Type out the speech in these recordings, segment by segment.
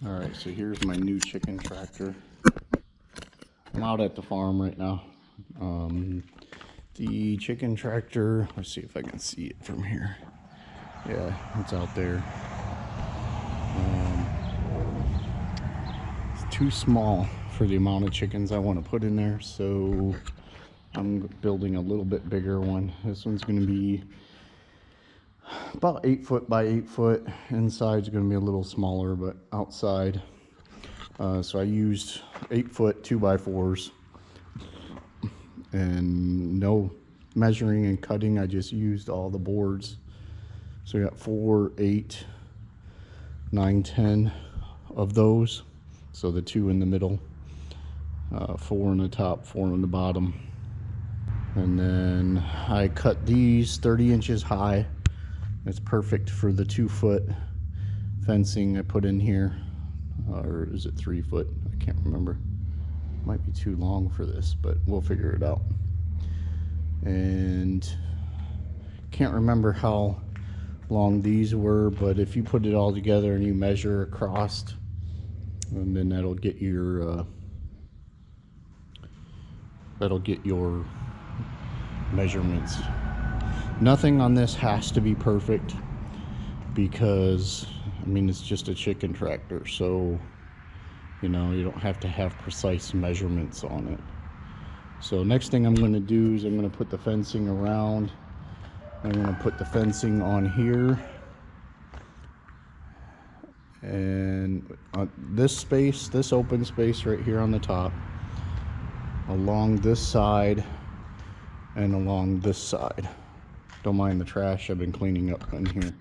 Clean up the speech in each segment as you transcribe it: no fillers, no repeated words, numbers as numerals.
Alright, so here's my new chicken tractor. I'm out at the farm right now. The chicken tractor, let's see if I can see it from here. Yeah, it's out there. It's too small for the amount of chickens I want to put in there, so I'm building a little bit bigger one. This one's going to be about 8 foot by 8 foot. Inside's going to be a little smaller, but outside. So I used 8 foot 2x4s and no measuring and cutting. I just used all the boards. So we got 4, 8, 9, 10 of those. So the 2 in the middle, 4 on the top, 4 on the bottom. And then I cut these 30 inches high. It's perfect for the 2 foot fencing I put in here. Or is it 3 foot? I can't remember. Might be too long for this, but we'll figure it out. And can't remember how long these were, but if you put it all together and you measure across, and then that'll get your measurements. Nothing on this has to be perfect because I mean it's just a chicken tractor, so you know you don't have to have precise measurements on it. So next thing I'm going to do is I'm going to put the fencing around. I'm going to put the fencing on here, and on this space, this open space right here on the top, along this side and along this side. Don't mind the trash I've been cleaning up in here,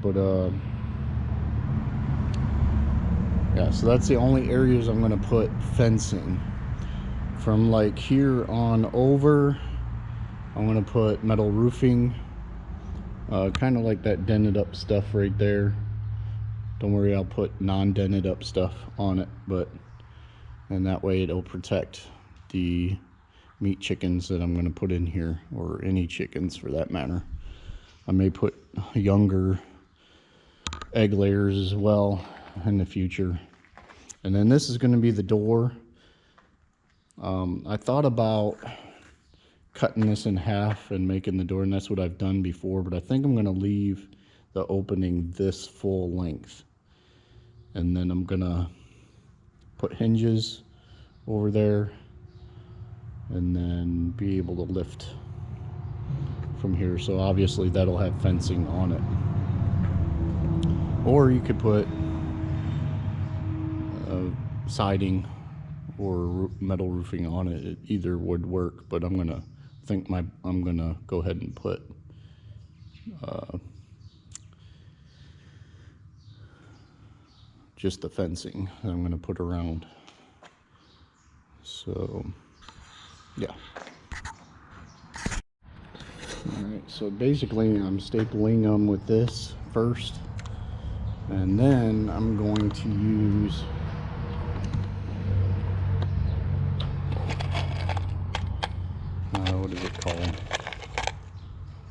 but yeah, so that's the only areas I'm going to put fencing. From like here on over, I'm going to put metal roofing, kind of like that dented up stuff right there. Don't worry, I'll put non-dented up stuff on it, and that way it'll protect the meat chickens that I'm going to put in here, or any chickens for that matter. I may put younger egg layers as well in the future. And then this is going to be the door. I thought about cutting this in half and making the door, and that's what I've done before, but I think I'm going to leave the opening this full length, and then I'm going to put hinges over there and then be able to lift from here. So obviously that'll have fencing on it, or you could put siding or metal roofing on it. Either would work, but I'm gonna go ahead and put just the fencing that I'm gonna put around. So yeah. Alright, so basically I'm stapling them with this first, and then I'm going to use what is it called?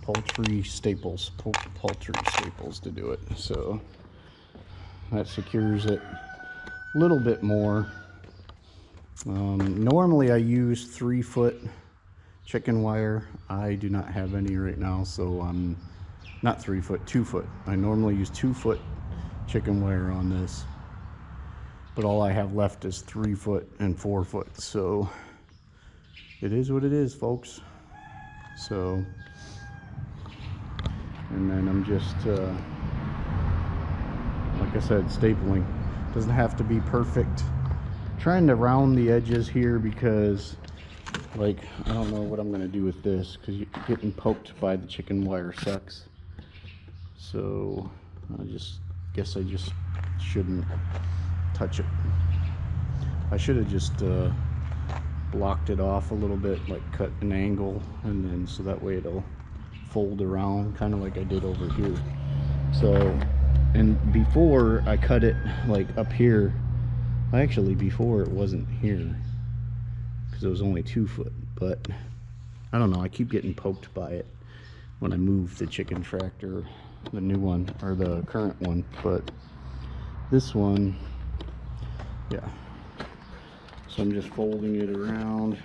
Poultry staples to do it. So that secures it a little bit more. Normally I use 3 foot chicken wire. I do not have any right now, so I'm not 3 foot, 2 foot. I normally use 2 foot chicken wire on this, but all I have left is 3 foot and 4 foot. So it is what it is, folks. So, and then I'm just like I said, stapling. Doesn't have to be perfect. Trying to round the edges here because, like, I don't know what I'm gonna do with this, because getting poked by the chicken wire sucks. So I guess I just shouldn't touch it. I should have just blocked it off a little bit, like cut an angle, and then so that way it'll fold around, kind of like I did over here. So, and before I cut it like up here, actually before it wasn't here because it was only 2 foot, but I don't know, I keep getting poked by it when I move the chicken tractor, the new one or the current one. But This one, yeah. So I'm just folding it around.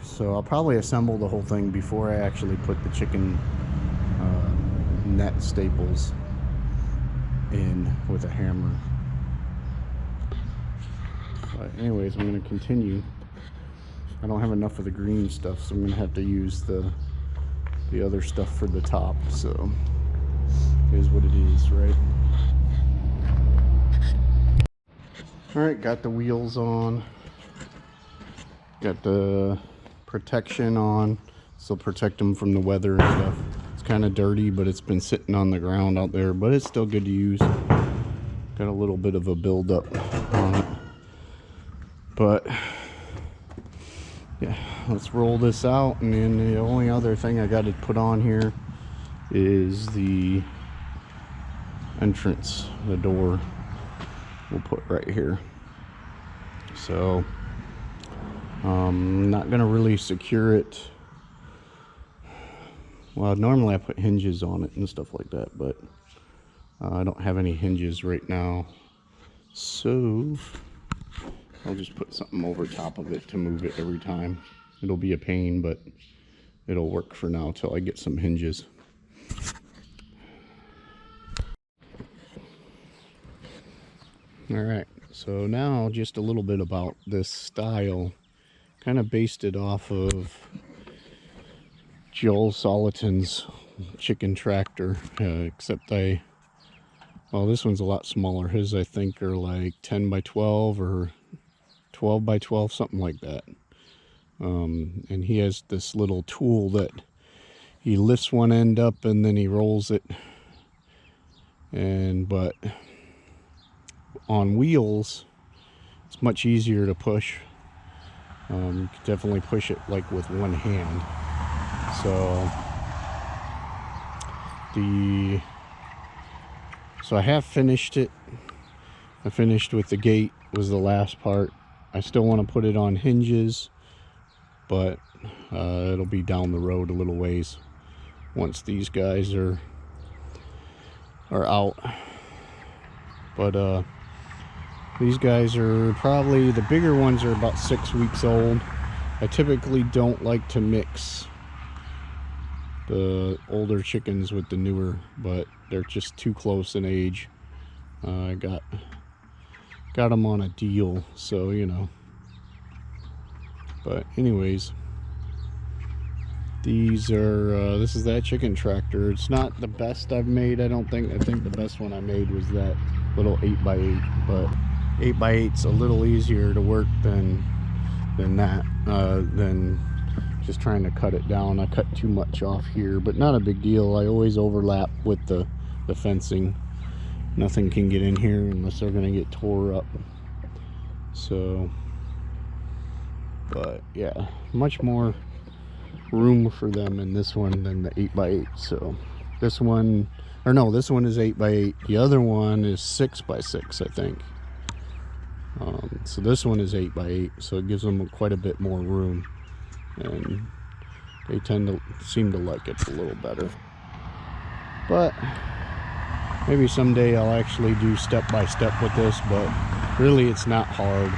So I'll probably assemble the whole thing before I actually put the chicken net staples in with a hammer. But anyways, I'm going to continue. I don't have enough of the green stuff, so I'm going to have to use the other stuff for the top. So it is what it is, right? Alright, got the wheels on. Got the protection on. Still protect them from the weather and stuff. It's kind of dirty, but it's been sitting on the ground out there, but it's still good to use. Got a little bit of a buildup on it. But yeah, let's roll this out. And then the only other thing I got to put on here is the entrance, the door we'll put right here. So I'm not gonna really secure it. Well, normally I put hinges on it and stuff like that, but I don't have any hinges right now, so I'll just put something over top of it to move it every time. It'll be a pain, but it'll work for now till I get some hinges. Alright, so now just a little bit about this style. Kind of based it off of Joel Salatins chicken tractor, except well, this one's a lot smaller. His, I think, are like 10 by 12 or 12 by 12, something like that. And he has this little tool that he lifts one end up and then he rolls it. But on wheels, it's much easier to push. You can definitely push it like with one hand. So I have finished it. I finished with the gate, was the last part. I still want to put it on hinges, but it'll be down the road a little ways once these guys are out. But these guys are probably, the bigger ones are about 6 weeks old. I typically don't like to mix the older chickens with the newer, but they're just too close in age. I got them on a deal, so you know. But anyways, these are this is that chicken tractor. It's not the best I've made, I don't think. I think the best one I made was that little 8x8, but 8x8's a little easier to work than just trying to cut it down. I cut too much off here, but not a big deal. I always overlap with the fencing. Nothing can get in here unless they're gonna get tore up. So, but yeah, much more room for them in this one than the 8x8. So this one, or no, this one is 8x8. The other one is 6x6, I think. So this one is 8x8, so it gives them quite a bit more room, and they tend to seem to like it a little better. But maybe someday I'll actually do step by step with this, but really it's not hard.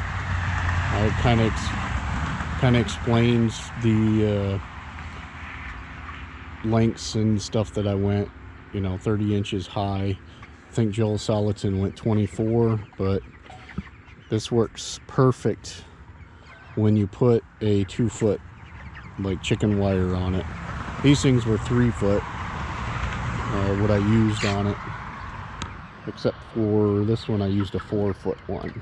It kind of explains the lengths and stuff that I went, you know, 30 inches high. I think Joel Salatin went 24, but this works perfect when you put a 2-foot like chicken wire on it. These things were 3-foot, what I used on it, except for this one I used a 4-foot one,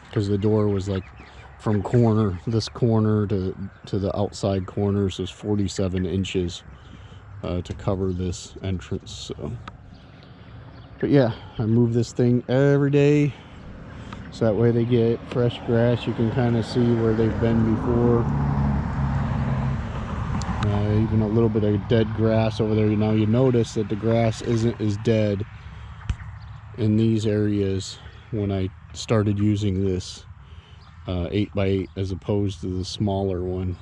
because the door was like from this corner to the outside corners is 47 inches to cover this entrance. So, but yeah, I move this thing every day, so that way they get fresh grass. You can kind of see where they've been before. Even a little bit of dead grass over there. Now you notice that the grass isn't as dead in these areas when I started using this 8x8 as opposed to the smaller one.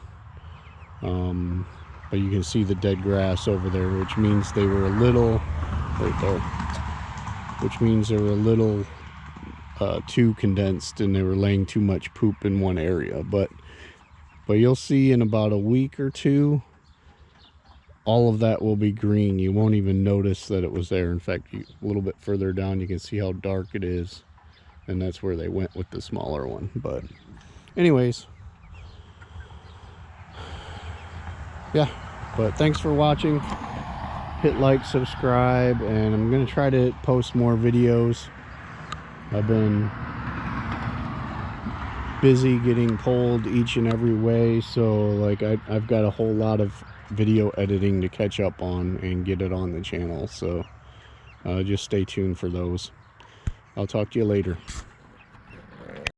But you can see the dead grass over there, which means they were a little, right there, which means they were a little too condensed and they were laying too much poop in one area. But you'll see in about a week or two, all of that will be green. You won't even notice that it was there. In fact, a little bit further down, you can see how dark it is. And that's where they went with the smaller one. But anyways, yeah, but thanks for watching. Hit like, subscribe, and I'm gonna try to post more videos. I've been busy getting pulled each and every way, so like I've got a whole lot of video editing to catch up on and get it on the channel. So just stay tuned for those. I'll talk to you later.